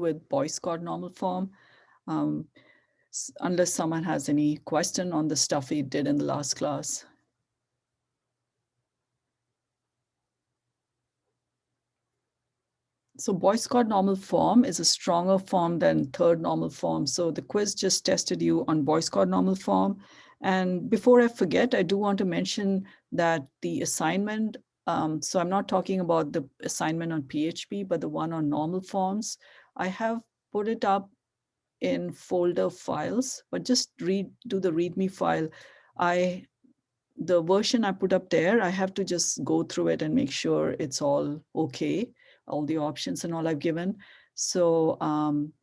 with Boyce-Codd normal form, unless someone has any question on the stuff we did in the last class. So Boyce-Codd normal form is a stronger form than third normal form. So the quiz just tested you on Boyce-Codd normal form. And before I forget, I do want to mention that the assignment, so I'm not talking about the assignment on PHP, but the one on normal forms. I have put it up in folder files, but just do the README file. The version I put up there, I have to just go through it and make sure it's all okay, all the options and all I've given. So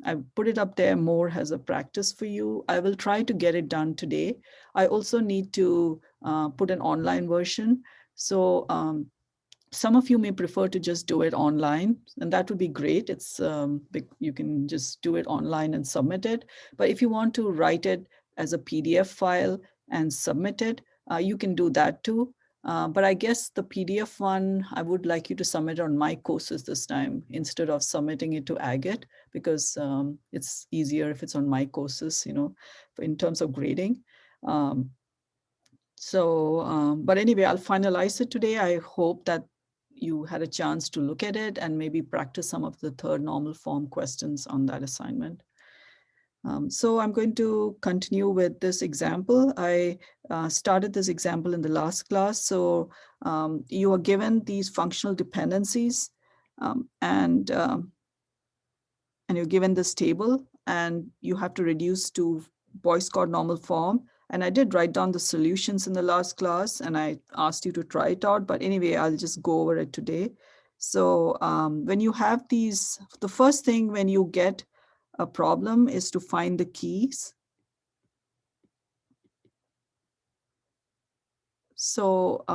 I put it up there more as a practice for you. I will try to get it done today. I also need to put an online version. So some of you may prefer to just do it online, and that would be great. It's you can just do it online and submit it. But if you want to write it as a PDF file and submit it, you can do that too. But I guess the PDF one, I would like you to submit on my courses this time instead of submitting it to Agate, because it's easier if it's on my courses, you know, in terms of grading. But anyway, I'll finalize it today. I hope that you had a chance to look at it and maybe practice some of the third normal form questions on that assignment. So I'm going to continue with this example. I started this example in the last class. So you are given these functional dependencies and you're given this table and you have to reduce to Boyce-Codd normal form. And I did write down the solutions in the last class and I asked you to try it out. But anyway, I'll just go over it today. So when you have these, the first thing when you get a problem is to find the keys. So,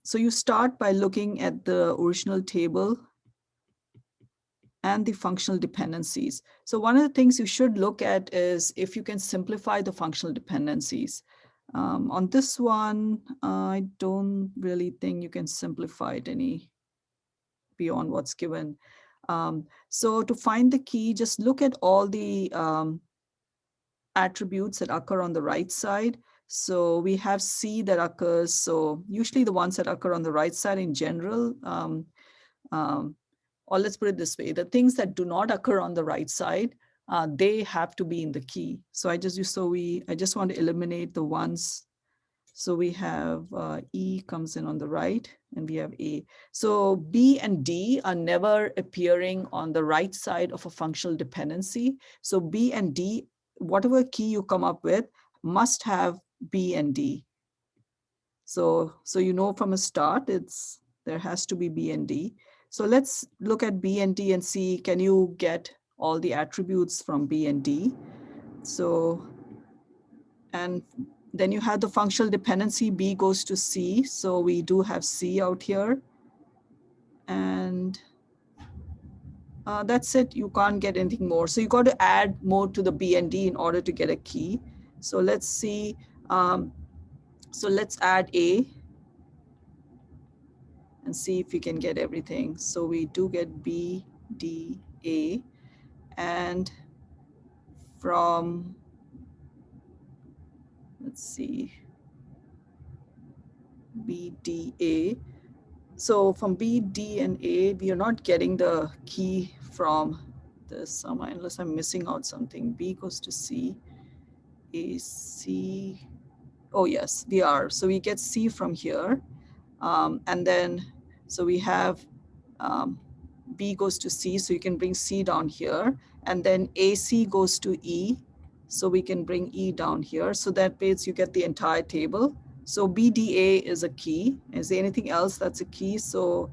so you start by looking at the original table and the functional dependencies. So one of the things you should look at is if you can simplify the functional dependencies. On this one, I don't really think you can simplify it any beyond what's given. So to find the key, just look at all the attributes that occur on the right side. So we have C that occurs. So usually the ones that occur on the right side in general, or let's put it this way, the things that do not occur on the right side, they have to be in the key. So I just want to eliminate the ones. So we have E comes in on the right and we have A. So B and D are never appearing on the right side of a functional dependency. So B and D, whatever key you come up with, must have B and D. So you know from a start, there has to be B and D. So let's look at B and D and see, can you get all the attributes from B and D? So, and then you have the functional dependency, B goes to C. So we do have C out here. And that's it, you can't get anything more. So you got to add more to the B and D in order to get a key. So let's see, so let's add A and see if we can get everything. So we do get B, D, A, and from, let's see, B, D, A. So from B, D, and A, we are not getting the key from this somewhere, unless I'm missing out something. B goes to C, A, C. Oh yes, we are. So we get C from here. And then, so we have B goes to C, so you can bring C down here. And then AC goes to E, so we can bring E down here. So that means you get the entire table. So BDA is a key. Is there anything else that's a key? So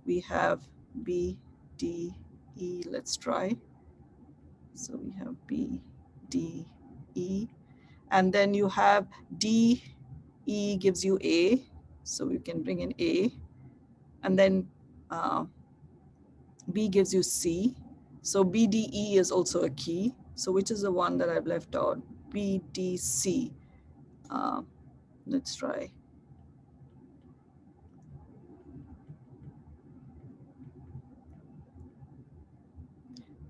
we have B, D, E. Let's try. So we have B, D, E. And then you have D, E gives you A. So you can bring in A. And then B gives you C. So BDE is also a key. So which is the one that I've left out? BDC. Let's try.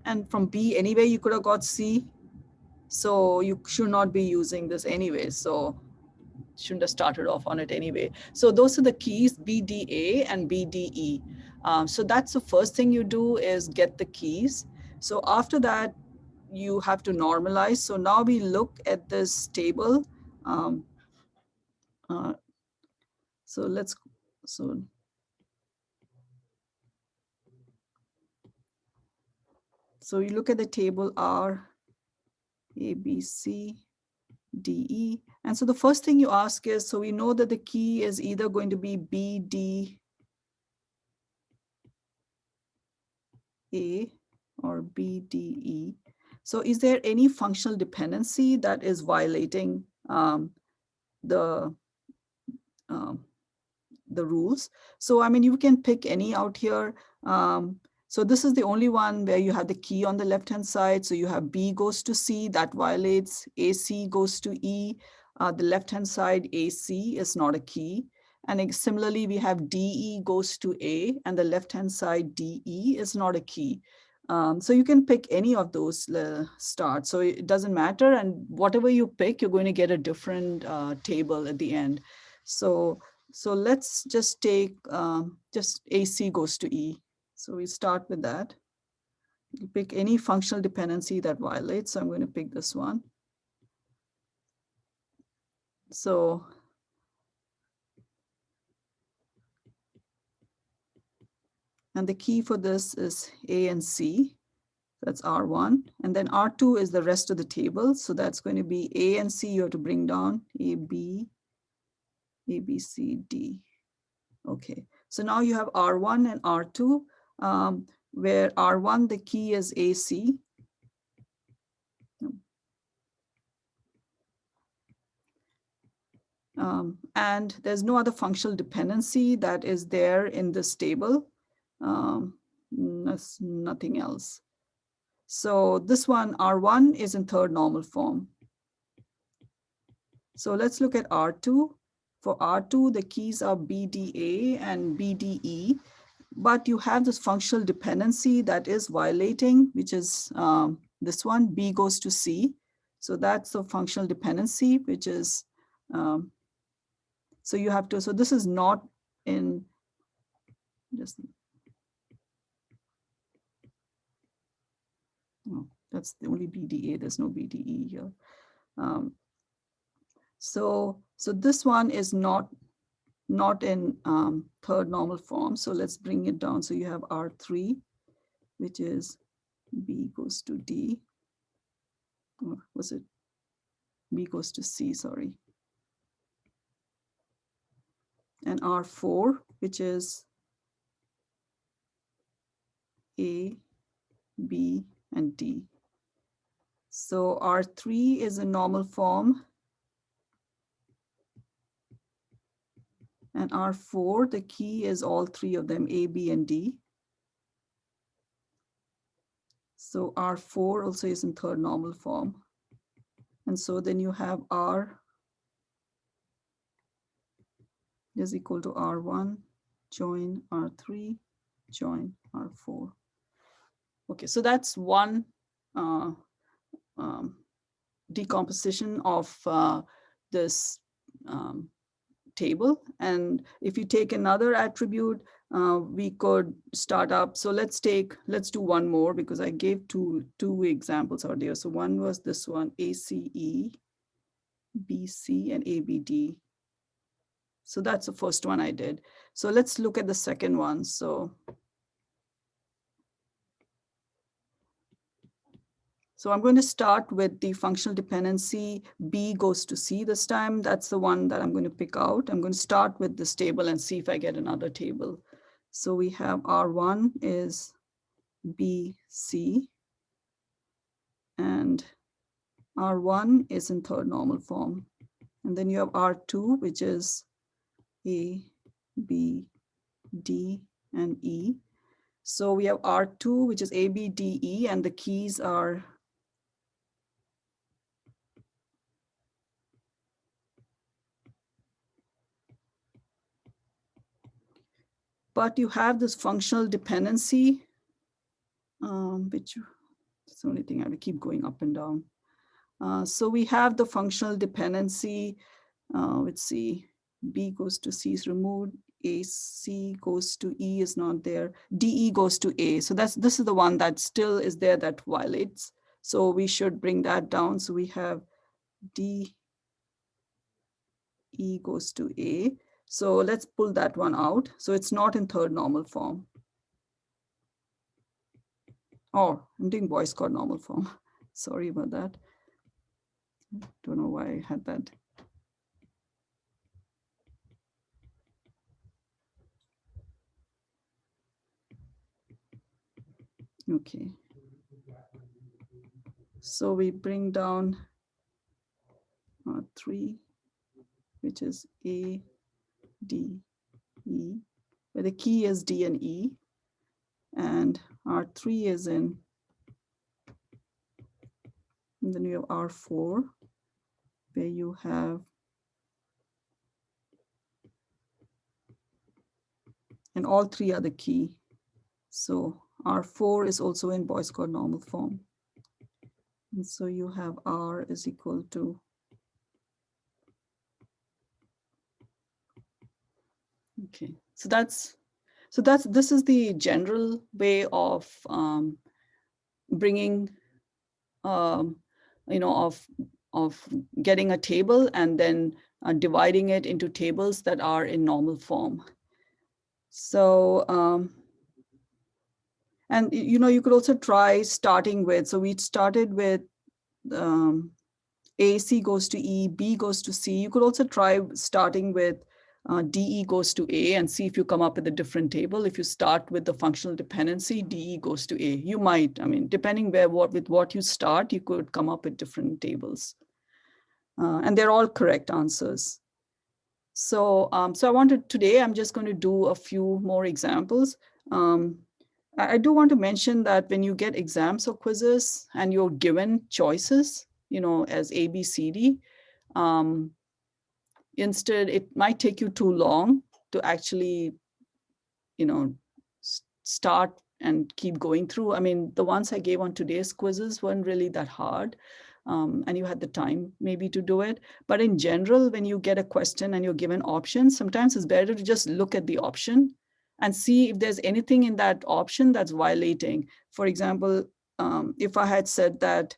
And from B anyway, you could have got C. So you should not be using this anyway. So shouldn't have started off on it anyway. So those are the keys, BDA and BDE. So that's the first thing you do is get the keys. So after that, you have to normalize. So now we look at this table. Um, uh, so let's, so, so you look at the table R, A, B, C, D, E. And so the first thing you ask is, so we know that the key is either going to be B, D, A, or B, D, E. So is there any functional dependency that is violating the um, the rules? So I mean, you can pick any out here. So this is the only one where you have the key on the left-hand side. So you have B goes to C, that violates. AC goes to E. The left-hand side, AC is not a key. And similarly, we have DE goes to A, and the left-hand side, DE is not a key. So you can pick any of those starts. So it doesn't matter. And whatever you pick, you're going to get a different table at the end. So let's just take just AC goes to E. So we start with that. You pick any functional dependency that violates. So I'm going to pick this one. So and the key for this is A and C. That's R1. And then R2 is the rest of the table. So that's going to be A and C. You have to bring down A, B, C, D. Okay. So now you have R1 and R2, where R1, the key is AC. And there's no other functional dependency that is there in this table. That's nothing else. So this one, R1, is in third normal form. So let's look at R2. For R2, the keys are BDA and BDE, but you have this functional dependency that is violating, which is this one, B goes to C. So that's the functional dependency, which is, so you have to, so this is not in, just, no, that's the only BDA, there's no BDE here. So this one is not in third normal form. So let's bring it down. So you have R3, which is B goes to D, or was it B goes to C, sorry. And R4, which is A, B, and D. So R3 is a normal form. And R4, the key is all three of them, A, B, and D. So R4 also is in third normal form. And so then you have R is equal to R1, join R3, join R4. Okay, so that's one decomposition of this table. And if you take another attribute, we could start up. So let's do one more, because I gave two examples out there. So one was this one, ACE, BC, and ABD. So that's the first one I did. So let's look at the second one. So I'm going to start with the functional dependency B goes to C this time. That's the one that I'm going to pick out. I'm going to start with this table and see if I get another table. So we have R1 is BC, and R1 is in third normal form. And then you have R2, which is A, B, D, and E. So we have R2, which is A, B, D, E, and the keys are but you have this functional dependency, which the only thing I have to keep going up and down. So we have the functional dependency. Let's see, B goes to C is removed, AC goes to E is not there, DE goes to A. So this is the one that still is there that violates. So we should bring that down. So we have DE goes to A. So let's pull that one out. So it's not in third normal form. Oh, I'm doing voice chord normal form. Sorry about that. Don't know why I had that. Okay. So we bring down 3, which is A, D, E, where the key is D and E. And R3 is in, and then you have R4, where you have, and all 3 are the key. So R4 is also in voice chord normal form. And so you have R is equal to, okay, so this is the general way of bringing, of getting a table and then dividing it into tables that are in normal form. So, and you could also try starting with, so we started with A, C goes to E, B goes to C. You could also try starting with DE goes to A and see if you come up with a different table. If you start with the functional dependency, DE goes to A. You might, I mean, depending with what you start, you could come up with different tables. And they're all correct answers. So, so I wanted today, I'm just going to do a few more examples. I do want to mention that when you get exams or quizzes and you're given choices, as A, B, C, D, instead, it might take you too long to actually, start and keep going through. I mean, the ones I gave on today's quizzes weren't really that hard. And you had the time maybe to do it. But in general, when you get a question and you're given options, sometimes it's better to just look at the option and see if there's anything in that option that's violating. For example, if I had said that,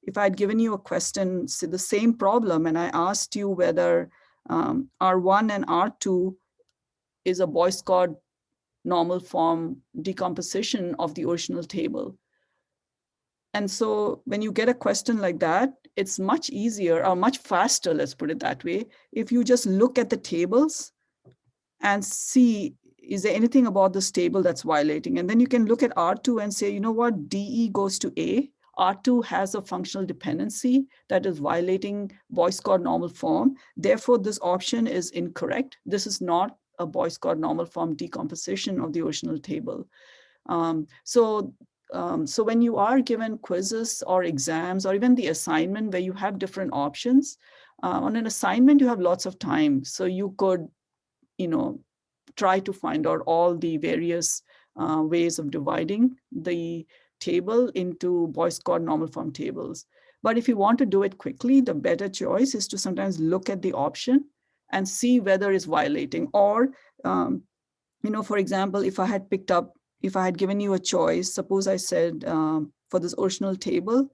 if I had given you a question, the same problem, and I asked you whether R1 and R2 is a voice chord normal form decomposition of the original table. And so when you get a question like that, it's much easier or much faster, let's put it that way, if you just look at the tables and see, is there anything about this table that's violating? And then you can look at R2 and say, you know what, DE goes to A. R2 has a functional dependency that is violating voice chord normal form. Therefore, this option is incorrect. This is not a voice chord normal form decomposition of the original table. So when you are given quizzes or exams or even the assignment where you have different options, on an assignment, you have lots of time. So you could, try to find out all the various ways of dividing the table into voice chord normal form tables. But if you want to do it quickly, the better choice is to sometimes look at the option and see whether it's violating. Or, for example, if I had given you a choice, suppose I said for this original table,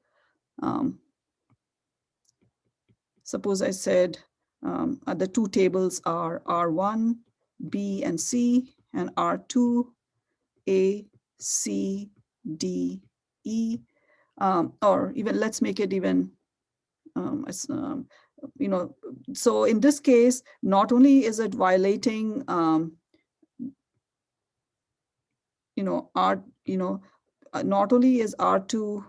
suppose I said the two tables are R1, B, and C, and R2, A, C, D, E, or even let's make it even, so in this case, not only is it violating, not only is R2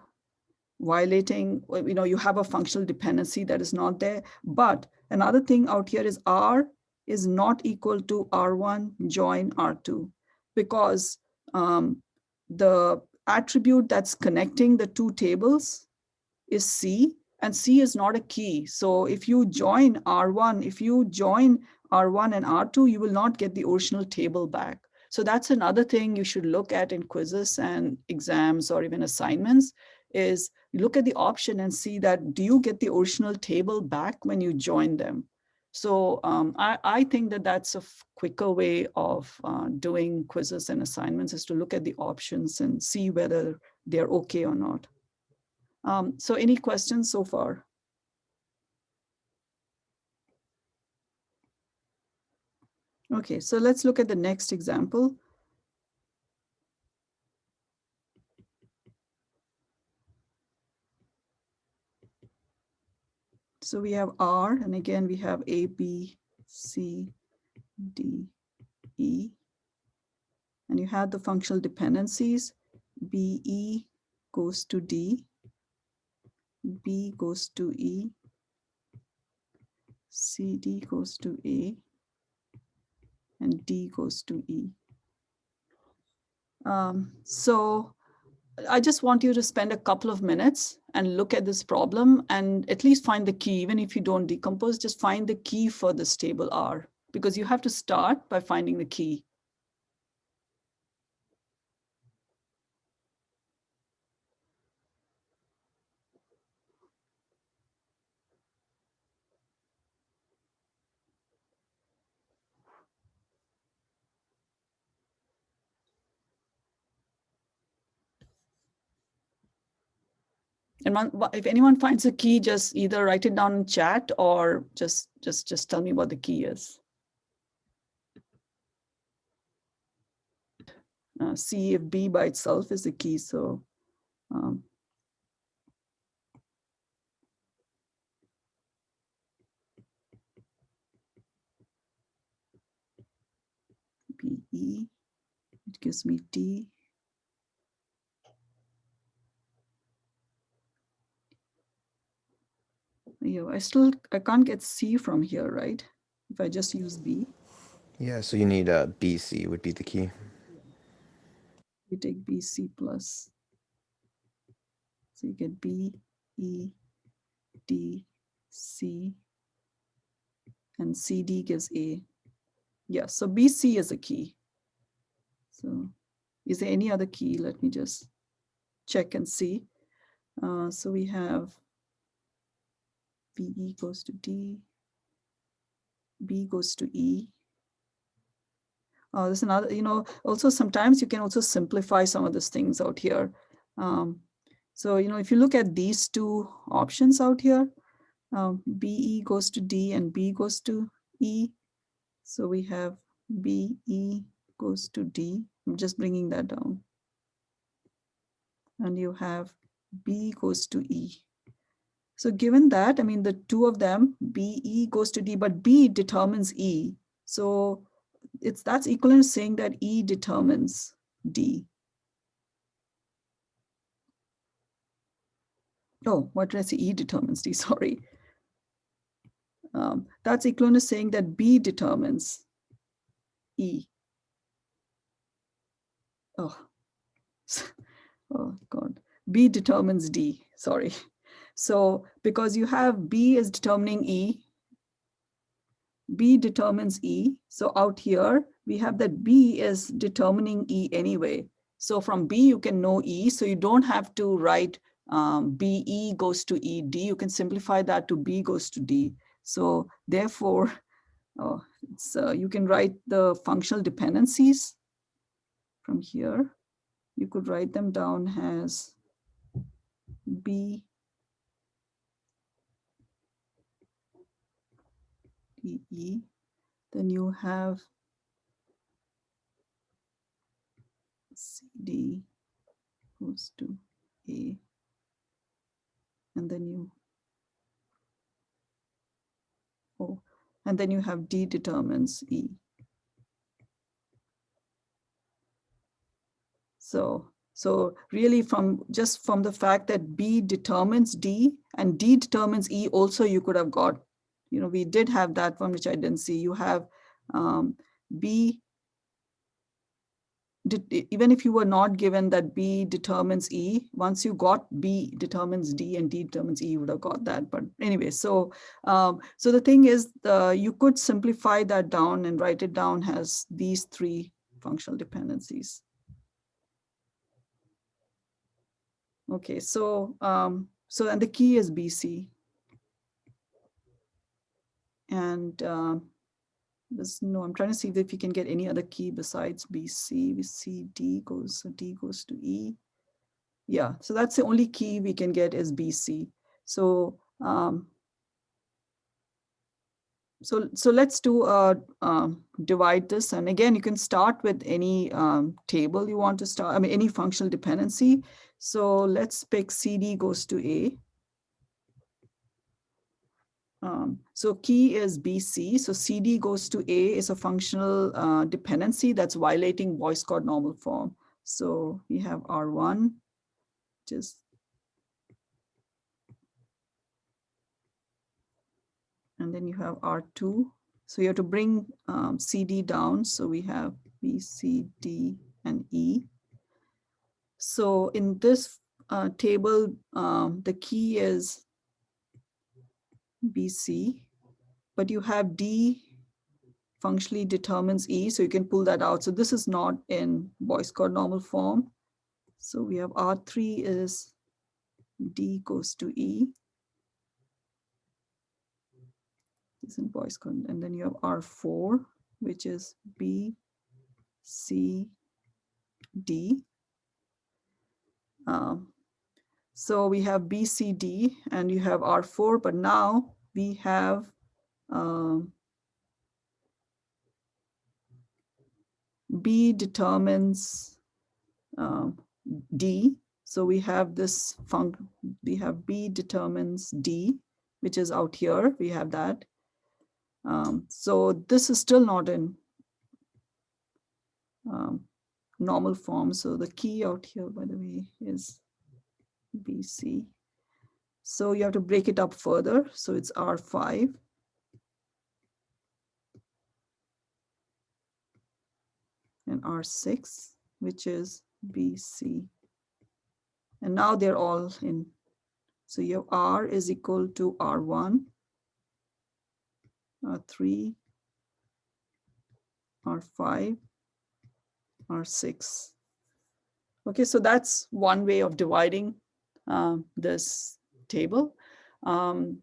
violating, you have a functional dependency that is not there, but another thing out here is R is not equal to R1 join R2, because the attribute that's connecting the two tables is C, and C is not a key. So if you join R1 and R2, you will not get the original table back. So that's another thing you should look at in quizzes and exams or even assignments, is you look at the option and see that, do you get the original table back when you join them? So I think that that's a quicker way of doing quizzes and assignments, is to look at the options and see whether they're okay or not. So any questions so far? Okay, so let's look at the next example. So we have R, and again, we have A, B, C, D, E. And you have the functional dependencies. BE goes to D, B goes to E, CD goes to A, and D goes to E. So I just want you to spend a couple of minutes and look at this problem and at least find the key. Even if you don't decompose, just find the key for this table R, because you have to start by finding the key. And if anyone finds a key, just either write it down in chat or just tell me what the key is. See if B by itself is the key. So BE, it gives me D. Yeah, I can't get C from here, right? If I just use B. Yeah, so you need BC would be the key. You take BC plus. So you get B, E, D, C, and CD gives A. Yeah, so BC is a key. So is there any other key? Let me just check and see. So we have BE goes to D, B goes to E. There's another, also sometimes you can also simplify some of these things out here. So, if you look at these two options out here, BE goes to D and B goes to E. So we have BE goes to D. I'm just bringing that down. And you have B goes to E. So given that, I mean, the two of them, BE goes to D, but B determines E. So that's equivalent to saying that E determines D. Oh, what did I say? E determines D, sorry. That's equivalent to saying that B determines E. Oh, oh God. B determines D, sorry. So because you have B is determining E, B determines E. So out here, we have that B is determining E anyway. So from B, you can know E. So you don't have to write BE goes to ED. You can simplify that to B goes to D. So therefore, you can write the functional dependencies from here. You could write them down as B D E. Then you have CD goes to A. And then and then you have D determines E. So really just from the fact that B determines D and D determines E also, you could have got, we did have that one, which I didn't see. You have B, even if you were not given that B determines E, once you got B determines D and D determines E, you would have got that. But anyway, so the thing is, you could simplify that down and write it down as these three functional dependencies. Okay, so and the key is BC. And no, I'm trying to see if you can get any other key besides BC. We see D goes, so D goes to E. Yeah, so that's the only key we can get is BC. So so let's do divide this. And again, you can start with any table you want to start, I mean, any functional dependency. So let's pick CD goes to A. So key is BC. So CD goes to A is a functional dependency that's violating voice code normal form. So we have R1, just, and then you have R2. So you have to bring CD down. So we have B, C, D, and E. So in this table, the key is BC, but you have D functionally determines E, so you can pull that out. So this is not in voice code normal form. So we have R3 is D goes to E. This is in voice code. And then you have R4, which is B, C, D. So we have B, C, D, and you have R4, but now we have B determines D. So we have this we have B determines D, which is out here. We have that. So this is still not in normal form. So the key out here, by the way, is BC. So you have to break it up further. So it's R5. And R6, which is BC. And now they're all in. So your R is equal to R1, R3, R5, R6. Okay, so that's one way of dividing this table. And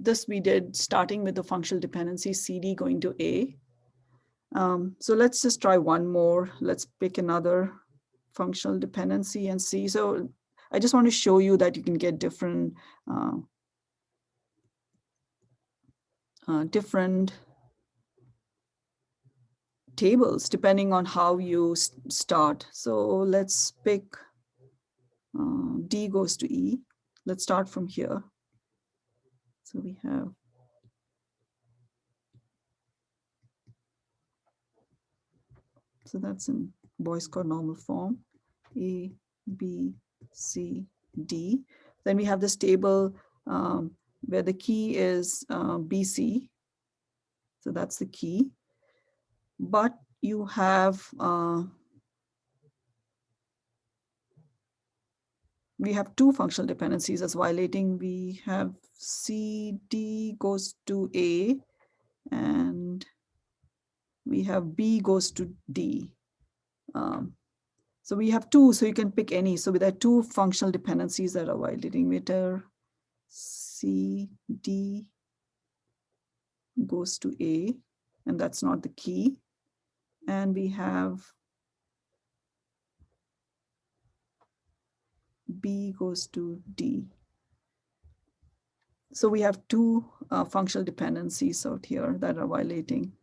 this we did starting with the functional dependency CD going to A. So let's just try one more. Let's pick another functional dependency and see. So I just want to show you that you can get different different tables depending on how you start. So let's pick D goes to E. Let's start from here. So we have so that's in voice code normal form, A, B, C, D. Then we have this table where the key is BC. So that's the key. But you have, we have two functional dependencies as violating. We have CD goes to A and we have B goes to D. So we have two, so you can pick any. So there are two functional dependencies that are violating. Meter C, D goes to A, and that's not the key. And we have B goes to D. So we have two functional dependencies out here that are violating.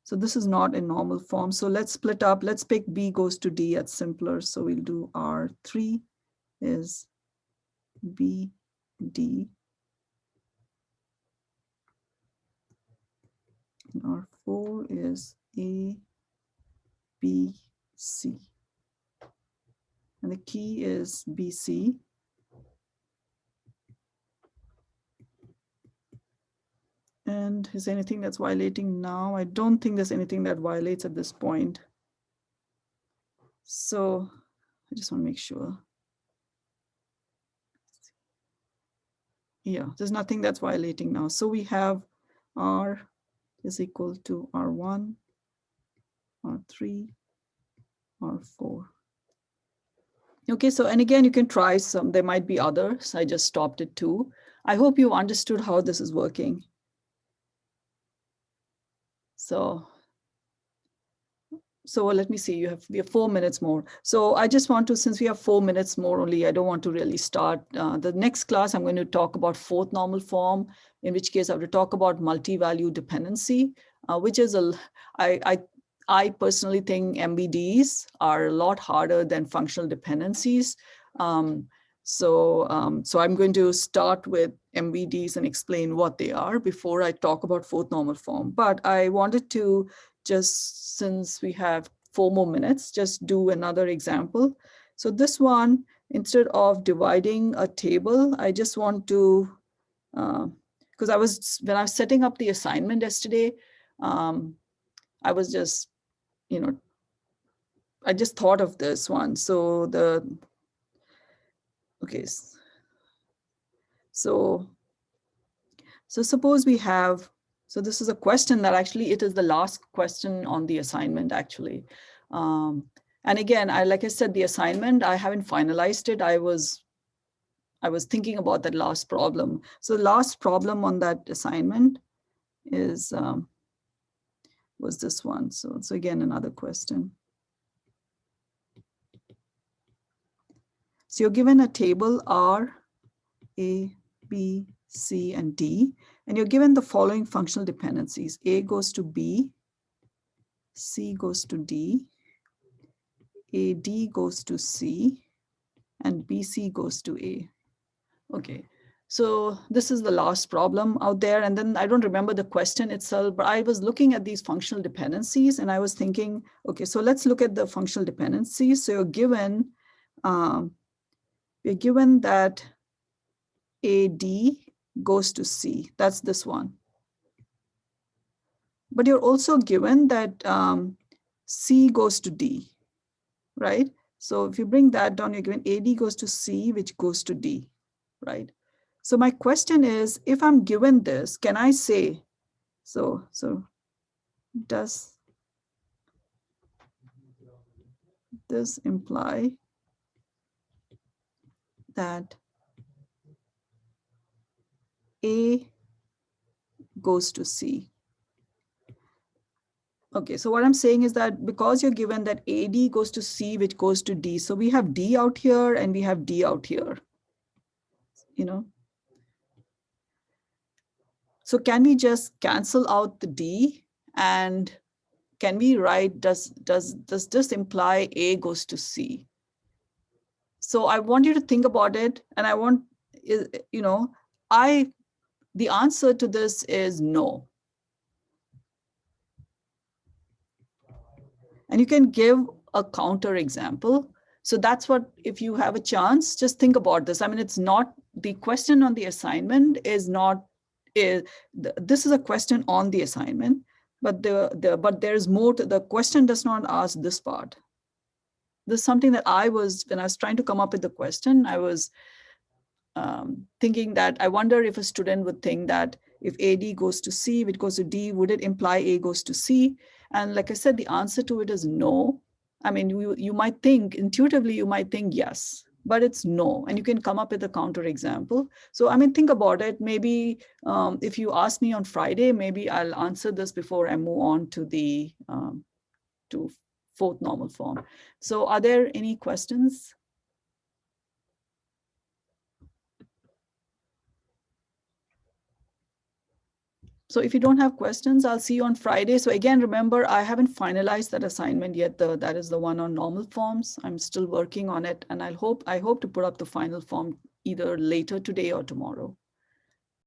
So this is not in normal form. So let's split up. Let's pick B goes to D. It's simpler. So we'll do R3 is B, D. And R4 is A, B, C. And the key is BC. And is there anything that's violating now? I don't think there's anything that violates at this point. So I just want to make sure. Yeah, there's nothing that's violating now. So we have R is equal to R1, R3, R4. Okay, so, and again, you can try some, there might be others. I just stopped at 2. I hope you understood how this is working. So let me see, we have 4 minutes more. So I just want to, since we have 4 minutes more only, I don't want to really start. The next class, I'm going to talk about fourth normal form, in which case I have to talk about multi-value dependency, which is I personally think MVDs are a lot harder than functional dependencies. So I'm going to start with MVDs and explain what they are before I talk about fourth normal form. But I wanted to, just since we have 4 more minutes, just do another example. So this one, instead of dividing a table, I just want to, because when I was setting up the assignment yesterday, I was just, I just thought of this one. So okay, so suppose we have, so this is a question that actually, it is the last question on the assignment actually. And again, like I said, the assignment, I haven't finalized it. I was thinking about that last problem. So the last problem on that assignment is, was this one. So again, another question. So you're given a table R, A, B, C, and D, and you're given the following functional dependencies. A goes to B, C goes to D, AD goes to C, and BC goes to A. Okay, so this is the last problem out there. And then I don't remember the question itself, but I was looking at these functional dependencies and I was thinking, okay, so let's look at the functional dependencies. So we're given that AD goes to C, that's this one. But you're also given that C goes to D, right? So if you bring that down, you're given AD goes to C, which goes to D, right? So my question is, if I'm given this, can I say, so does this imply that A goes to C? Okay, so what I'm saying is that because you're given that AD goes to C, which goes to D, so we have D out here and we have D out here, So can we just cancel out the D, and can we write, does this imply A goes to C? So I want you to think about it, and I want, the answer to this is no. And you can give a counter example. So that's what, if you have a chance, just think about this. I mean, it's not, the question on the assignment is not, this is a question on the assignment, but but there's more to the question. Does not ask this part. This is something that when I was trying to come up with the question, I was thinking that I wonder if a student would think that if AD goes to C, if it goes to D, would it imply A goes to C? And like I said, the answer to it is no. I mean, you might think, intuitively, you might think yes, but it's no. And you can come up with a counter example. So, I mean, think about it. Maybe if you ask me on Friday, maybe I'll answer this before I move on to the to fourth normal form. So are there any questions? So if you don't have questions, I'll see you on Friday. So again, remember, I haven't finalized that assignment yet. That is the one on normal forms. I'm still working on it, and I hope to put up the final form either later today or tomorrow.